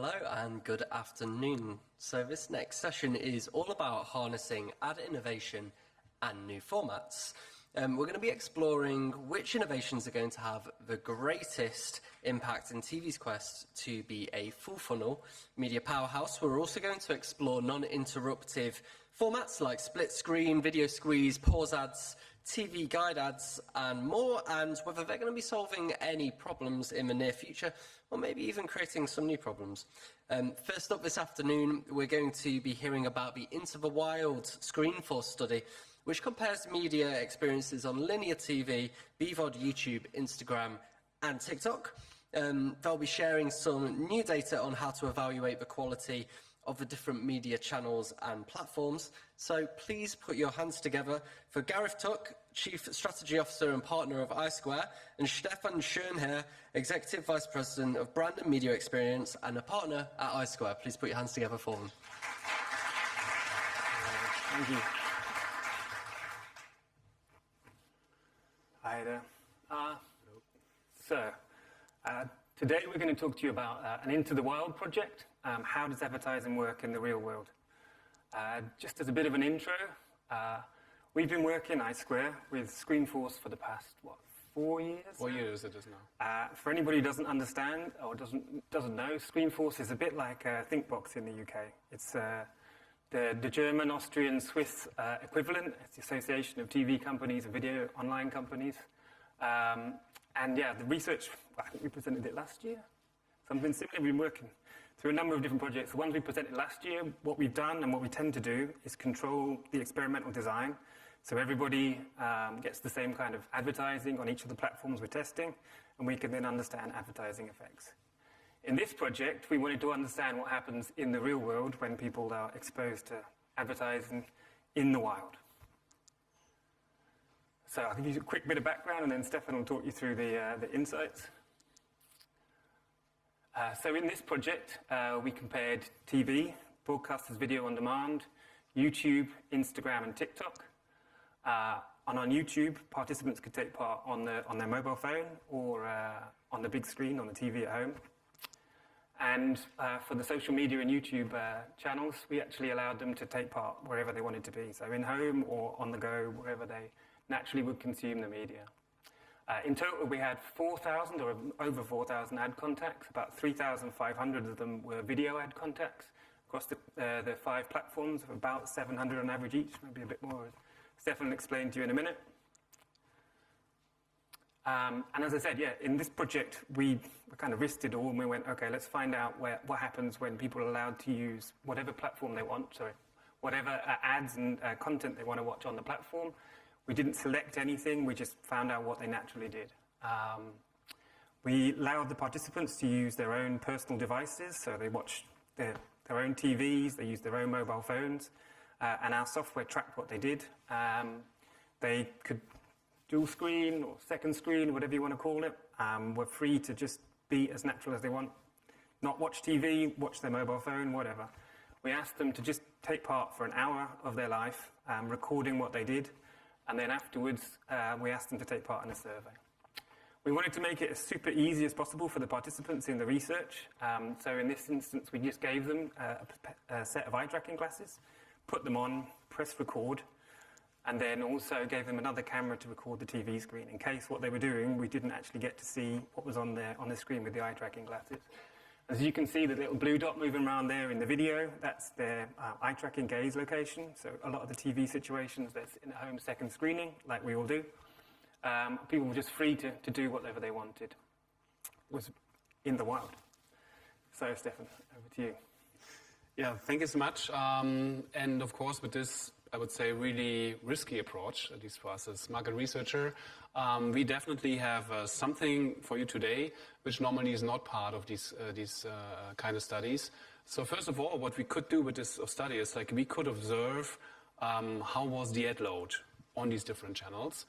Hello and good afternoon. So this next session is all about harnessing ad innovation and new formats. We're going to be exploring which innovations are going to have the greatest impact in TV's quest to be a full funnel media powerhouse. We're also going to explore non-interruptive formats like split screen, video squeeze, pause ads, TV guide ads and more, and whether they're going to be solving any problems in the near future or maybe even creating some new problems. First up this afternoon, we're going to be hearing about the Into the Wild Screenforce study, which compares media experiences on linear TV, BVOD, YouTube, Instagram and TikTok. They'll be sharing some new data on how to evaluate the quality of the different media channels and platforms. So please put your hands together for Gareth Tuck, Chief Strategy Officer and Partner of iSquare, and Stefan Schönherr, Executive Vice President of Brand and Media Experience and a partner at iSquare. Please put your hands together for them. Thank you. Hi there. Today we're going to talk to you about an Into the Wild project. How does advertising work in the real world? Just as a bit of an intro, we've been working iSquare with Screenforce for the past, 4 years? 4 years it is now. For anybody who doesn't understand or doesn't know, Screenforce is a bit like ThinkBox in the UK. It's the German, Austrian, Swiss equivalent. It's the Association of TV Companies and Video Online Companies. And yeah, the research, I think we presented it last year. Something similar. We've been working through a number of different projects. The ones we presented last year, what we've done and what we tend to do is control the experimental design. So everybody gets the same kind of advertising on each of the platforms we're testing, and we can then understand advertising effects. In this project, we wanted to understand what happens in the real world when people are exposed to advertising in the wild. So I'll give you a quick bit of background, and then Stefan will talk you through the insights. So in this project, we compared TV, broadcasters video on demand, YouTube, Instagram, and TikTok. On YouTube, participants could take part on their mobile phone or on the big screen on the TV at home. And for the social media and YouTube channels, we actually allowed them to take part wherever they wanted to be, so in home or on the go, wherever they naturally would consume the media. In total, we had 4,000 or over 4,000 ad contacts. About 3,500 of them were video ad contacts across the 5 platforms, of about 700 on average each, maybe a bit more, as Stefan will explain to you in a minute. And as I said, yeah, in this project, we kind of risked it all, and we went, okay, let's find out what happens when people are allowed to use whatever platform they want, whatever ads and content they want to watch on the platform. We didn't select anything, we just found out what they naturally did. We allowed the participants to use their own personal devices, so they watched their own TVs, they used their own mobile phones, and our software tracked what they did. They could dual screen or second screen, whatever you want to call it, were free to just be as natural as they want. Not watch TV, watch their mobile phone, whatever. We asked them to just take part for an hour of their life, recording what they did. And then afterwards, we asked them to take part in a survey. We wanted to make it as super easy as possible for the participants in the research. So in this instance, we just gave them a set of eye tracking glasses, put them on, press record, and then also gave them another camera to record the TV screen in case what they were doing, we didn't actually get to see what was on the screen with the eye tracking glasses. As you can see, the little blue dot moving around there in the video, that's their eye tracking gaze location. So a lot of the TV situations, that's in a home second screening, like we all do. People were just free to do whatever they wanted. It was in the wild. So, Stefan, over to you. Yeah, thank you so much. And of course, with this, I would say, really risky approach, at least for us as market researcher, we definitely have something for you today, which normally is not part of these kind of studies. So first of all, what we could do with this study is we could observe how was the ad load on these different channels,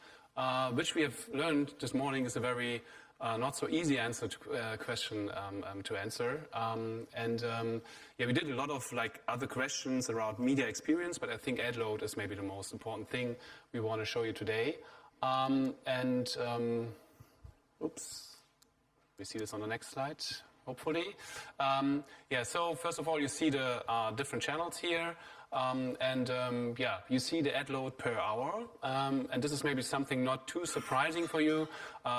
which we have learned this morning is a very not so easy question to answer. Yeah, we did a lot of other questions around media experience, but I think ad load is maybe the most important thing we want to show you today. Oops, we see this on the next slide. hopefully. So first of all, you see the different channels here. You see the ad load per hour. And this is maybe something not too surprising for you.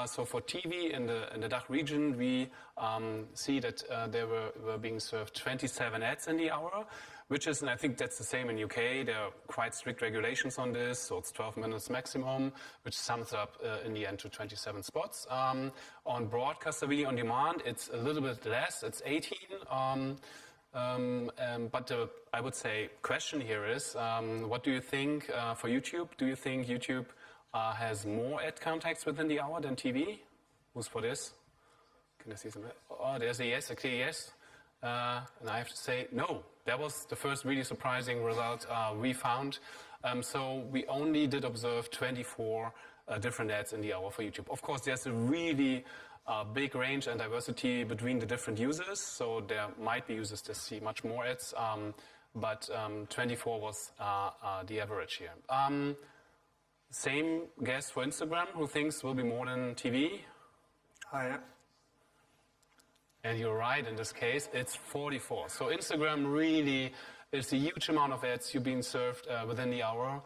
So for TV in the DACH region, we see that there were being served 27 ads in the hour, which is, and I think that's the same in UK. There are quite strict regulations on this, so it's 12 minutes maximum, which sums up in the end to 27 spots. On broadcaster video on demand, it's a little bit less, it's 18. But I would say question here is, what do you think for YouTube? Do you think YouTube has more ad contacts within the hour than TV? Who's for this? Can I see some? Oh, there's a yes, a clear yes. And I have to say no. That was the first really surprising result we found. So we only did observe 24 different ads in the hour for YouTube. Of course, there's a really big range and diversity between the different users. So there might be users that see much more ads, but 24 was the average here. Same guess for Instagram. Who thinks will be more than TV? Higher. And you're right, in this case, it's 44. So Instagram really is a huge amount of ads you've been served within the hour.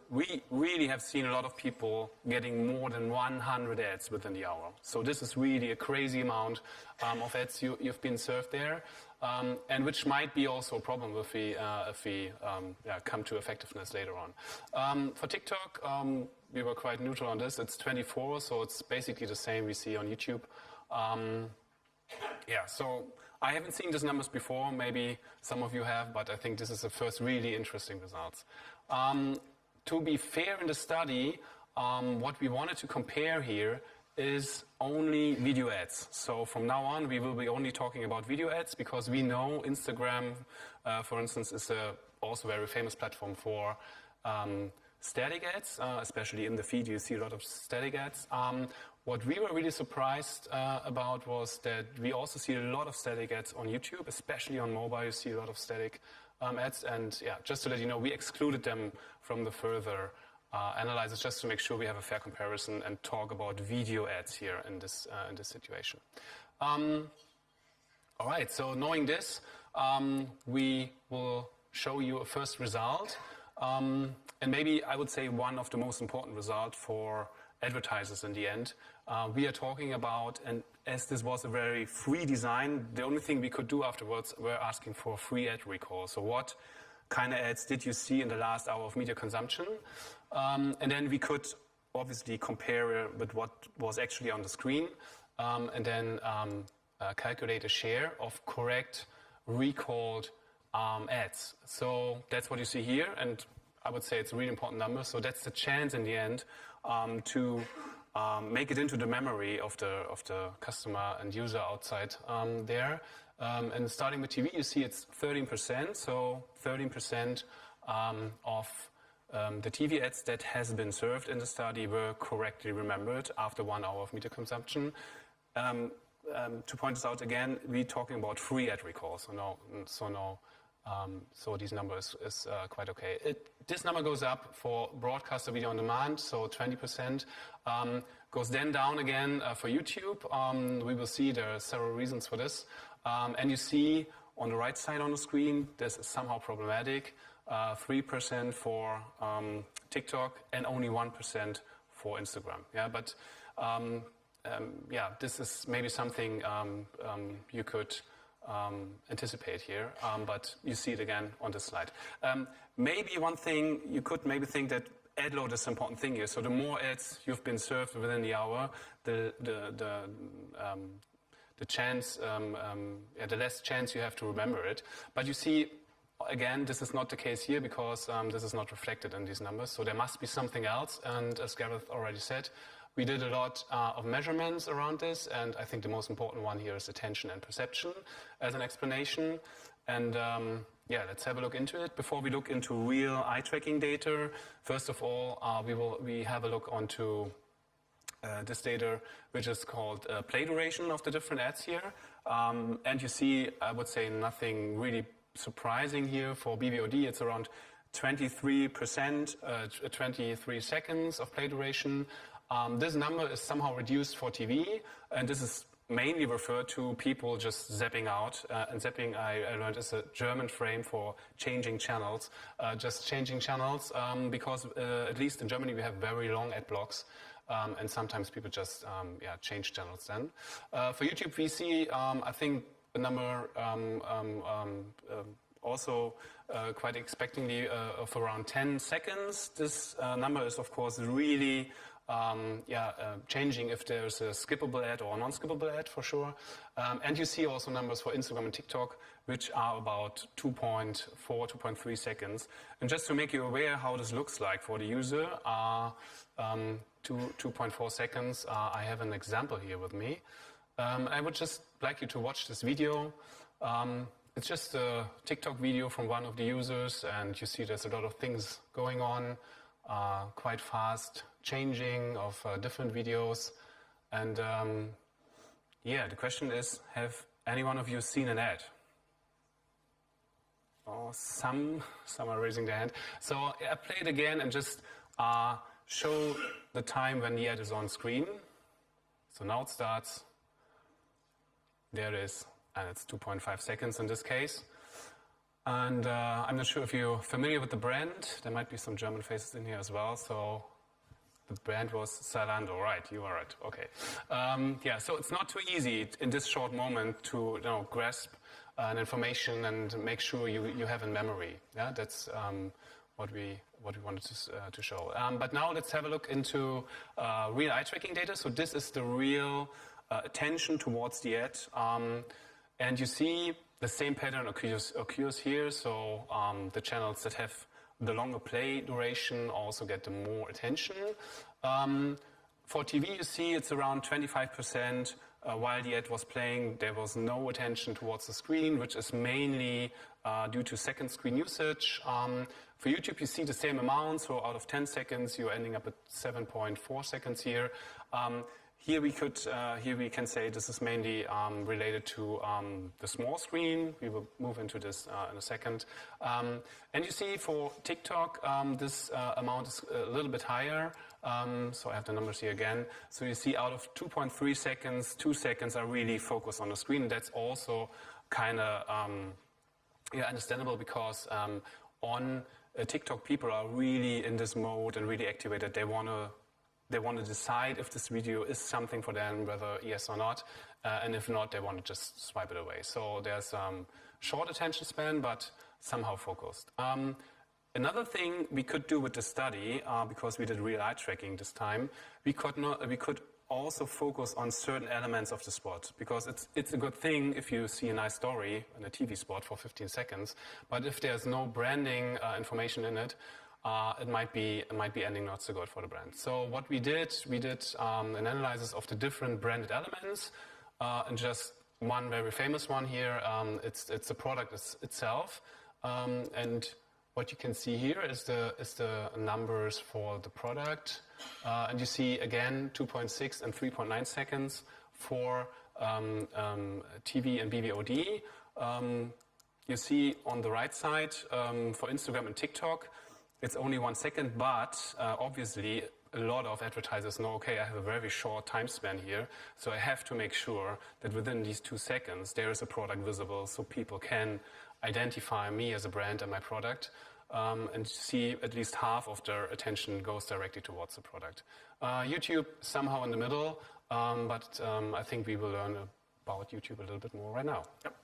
We really have seen a lot of people getting more than 100 ads within the hour. So this is really a crazy amount of ads you've been served there, and which might be also a problem if we come to effectiveness later on. For TikTok, we were quite neutral on this. It's 24, so it's basically the same we see on YouTube. So I haven't seen these numbers before. Maybe some of you have, but I think this is the first really interesting results. To be fair in the study, what we wanted to compare here is only video ads. So from now on, we will be only talking about video ads because we know Instagram, for instance, is also a very famous platform for static ads, especially in the feed. You see a lot of static ads. What we were really surprised about was that we also see a lot of static ads on YouTube, especially on mobile. You see a lot of static ads. And just to let you know, we excluded them from the further analysis just to make sure we have a fair comparison and talk about video ads here in this situation. All right, so knowing this, we will show you a first result. And maybe I would say one of the most important results for advertisers in the end. We are talking about, and as this was a very free design, the only thing we could do afterwards, we're asking for free ad recall. So what kind of ads did you see in the last hour of media consumption? And then we could obviously compare it with what was actually on the screen, and then calculate a share of correct recalled ads. So that's what you see here, and I would say it's a really important number. So that's the chance in the end to make it into the memory of the customer and user outside there. And starting with TV, you see it's 13%. So 13% of the TV ads that has been served in the study were correctly remembered after 1 hour of media consumption. To point this out again, we're talking about free ad recall. So this number is quite okay. This number goes up for broadcaster video on demand, so 20%. Goes then down again for YouTube. We will see there are several reasons for this. And you see on the right side on the screen, this is somehow problematic. 3% for TikTok and only 1% for Instagram. But this is maybe something you could anticipate here, but you see it again on this slide. Maybe one thing, you could maybe think that ad load is an important thing here. So the more ads you've been served within the hour, the chance, the less chance you have to remember it. But you see, again, this is not the case here because this is not reflected in these numbers. So there must be something else. And as Gareth already said, we did a lot of measurements around this, and I think the most important one here is attention and perception as an explanation. And let's have a look into it. Before we look into real eye tracking data, first of all, we have a look onto this data, which is called play duration of the different ads here. And you see, I would say nothing really surprising here for BVOD. It's around 23%, 23 seconds of play duration. This number is somehow reduced for TV, and this is mainly refer to people just zapping out. And zapping, I learned, is a German frame for changing channels. Just changing channels because at least in Germany we have very long ad blocks. And sometimes people just change channels then. For YouTube, we see, I think, a number also quite expectingly of around 10 seconds. This number is, of course, really changing if there's a skippable ad or a non-skippable ad for sure. And you see also numbers for Instagram and TikTok, which are about 2.4, 2.3 seconds. And just to make you aware how this looks like for the user, 2.4 seconds, I have an example here with me. I would just like you to watch this video. It's just a TikTok video from one of the users, and you see there's a lot of things going on, quite fast changing of different videos. And the question is, have any one of you seen an ad? Oh, some are raising their hand. So I play it again and just show the time when the ad is on screen. So now it starts. There it is. And it's 2.5 seconds in this case. And I'm not sure if you're familiar with the brand. There might be some German faces in here as well. So the brand was Zalando, right? You are right. Okay. So it's not too easy in this short moment to grasp an information and make sure you have in memory. Yeah, that's what we wanted to show. But now let's have a look into real eye tracking data. So this is the real attention towards the ad. And you see the same pattern occurs here. So the channels that have the longer play duration also get the more attention. For TV, you see it's around 25%. While the ad was playing, there was no attention towards the screen, which is mainly due to second screen usage. For YouTube, you see the same amount. So out of 10 seconds, you're ending up at 7.4 seconds here. Here we can say this is mainly related to the small screen. We will move into this in a second. And you see for TikTok, this amount is a little bit higher. So I have the numbers here again. So you see out of 2.3 seconds, 2 seconds are really focused on the screen. That's also kind of understandable because on TikTok, people are really in this mode and really activated. They want to decide if this video is something for them, whether yes or not. And if not, they want to just swipe it away. So there's short attention span, but somehow focused. Another thing we could do with the study, because we did real eye tracking this time, we could also focus on certain elements of the spot, because it's a good thing if you see a nice story in a TV spot for 15 seconds, but if there's no branding information in it, it might be ending not so good for the brand. So what we did an analysis of the different branded elements, and just one very famous one here. It's the product itself, and what you can see here is the numbers for the product, and you see again 2.6 and 3.9 seconds for TV and BVOD. You see on the right side for Instagram and TikTok, it's only 1 second, but obviously a lot of advertisers know, okay, I have a very short time span here, so I have to make sure that within these 2 seconds there is a product visible so people can identify me as a brand and my product, and see at least half of their attention goes directly towards the product. YouTube somehow in the middle, but I think we will learn about YouTube a little bit more right now. Yep.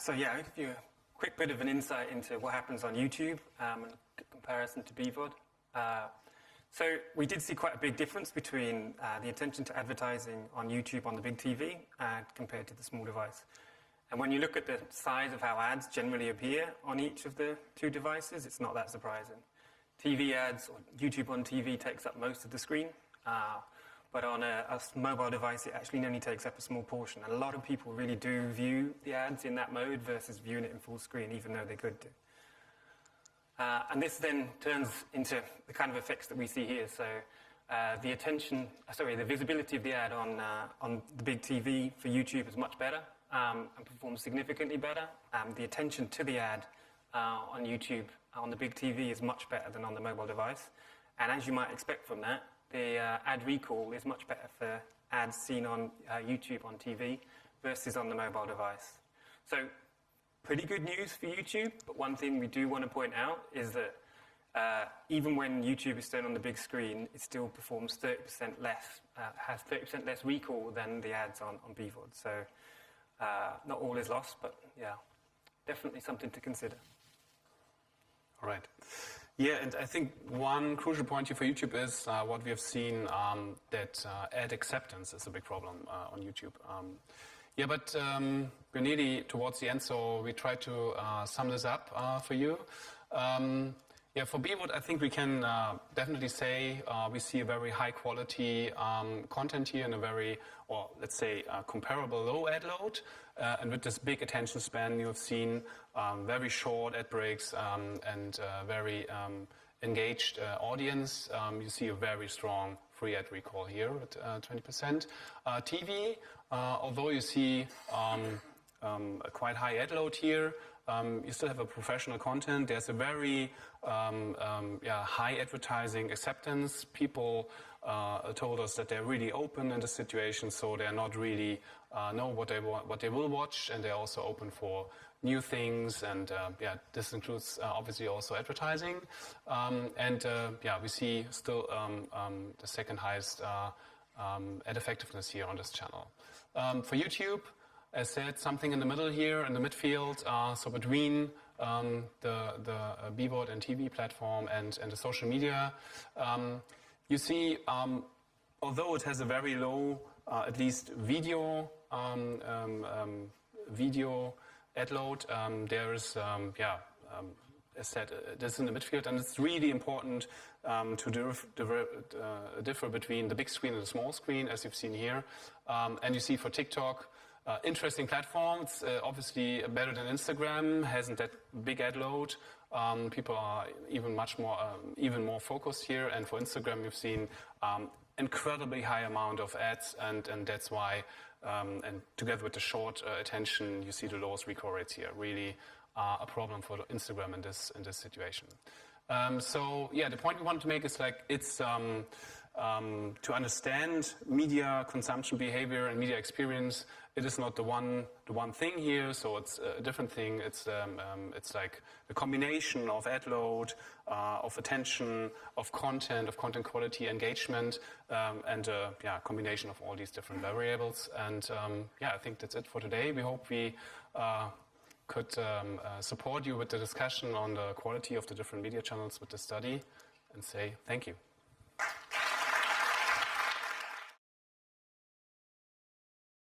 So yeah, I'll give you a quick bit of an insight into what happens on YouTube in comparison to BVOD. So we did see quite a big difference between the attention to advertising on YouTube on the big TV compared to the small device. And when you look at the size of how ads generally appear on each of the 2 devices, it's not that surprising. TV ads, or YouTube on TV, takes up most of the screen. But on a mobile device, it actually only takes up a small portion. And a lot of people really do view the ads in that mode versus viewing it in full screen, even though they could do. And this then turns into the kind of effects that we see here. So the visibility of the ad on the big TV for YouTube is much better and performs significantly better. The attention to the ad on YouTube on the big TV is much better than on the mobile device. And as you might expect from that, the ad recall is much better for ads seen on YouTube on TV versus on the mobile device. So pretty good news for YouTube, but one thing we do want to point out is that even when YouTube is shown on the big screen, it still performs 30% less, has 30% less recall than the ads on BVOD. So not all is lost, but yeah, definitely something to consider. All right. Yeah, and I think one crucial point here for YouTube is what we have seen, that ad acceptance is a big problem on YouTube. Yeah, but we're nearly towards the end, so we try to sum this up for you. Yeah, for BVOD, I think we can definitely say we see a very high quality content here and a very, or let's say, comparable low ad load. And with this big attention span, you have seen very short ad breaks and very engaged audience. You see a very strong free ad recall here at 20%. TV, although you see a quite high ad load here, you still have a professional content. There's a very high advertising acceptance. People told us that they're really open in the situation, so they're not really know what they will watch, and they're also open for new things. And this includes obviously also advertising. We see still the second highest ad effectiveness here on this channel. For YouTube, as said, something in the middle here, in the midfield, so between the BVOD and TV platform and the social media. You see, although it has a very low, at least video ad load, there is, as said, this is in the midfield, and it's really important to differ between the big screen and the small screen, as you've seen here. And you see for TikTok, interesting platform. It's obviously better than Instagram, hasn't that big ad load. People are even more focused here. And for Instagram, you've seen incredibly high amount of ads, and that's why, and together with the short attention, you see the lowest recall rates here. Really a problem for Instagram in this situation. The point we want to make is it's to understand media consumption behavior and media experience. It is not the one thing here, so it's a different thing. It's like a combination of ad load, of attention, of content quality, engagement, and combination of all these different variables. And I think that's it for today. We hope we could support you with the discussion on the quality of the different media channels with the study, and say thank you.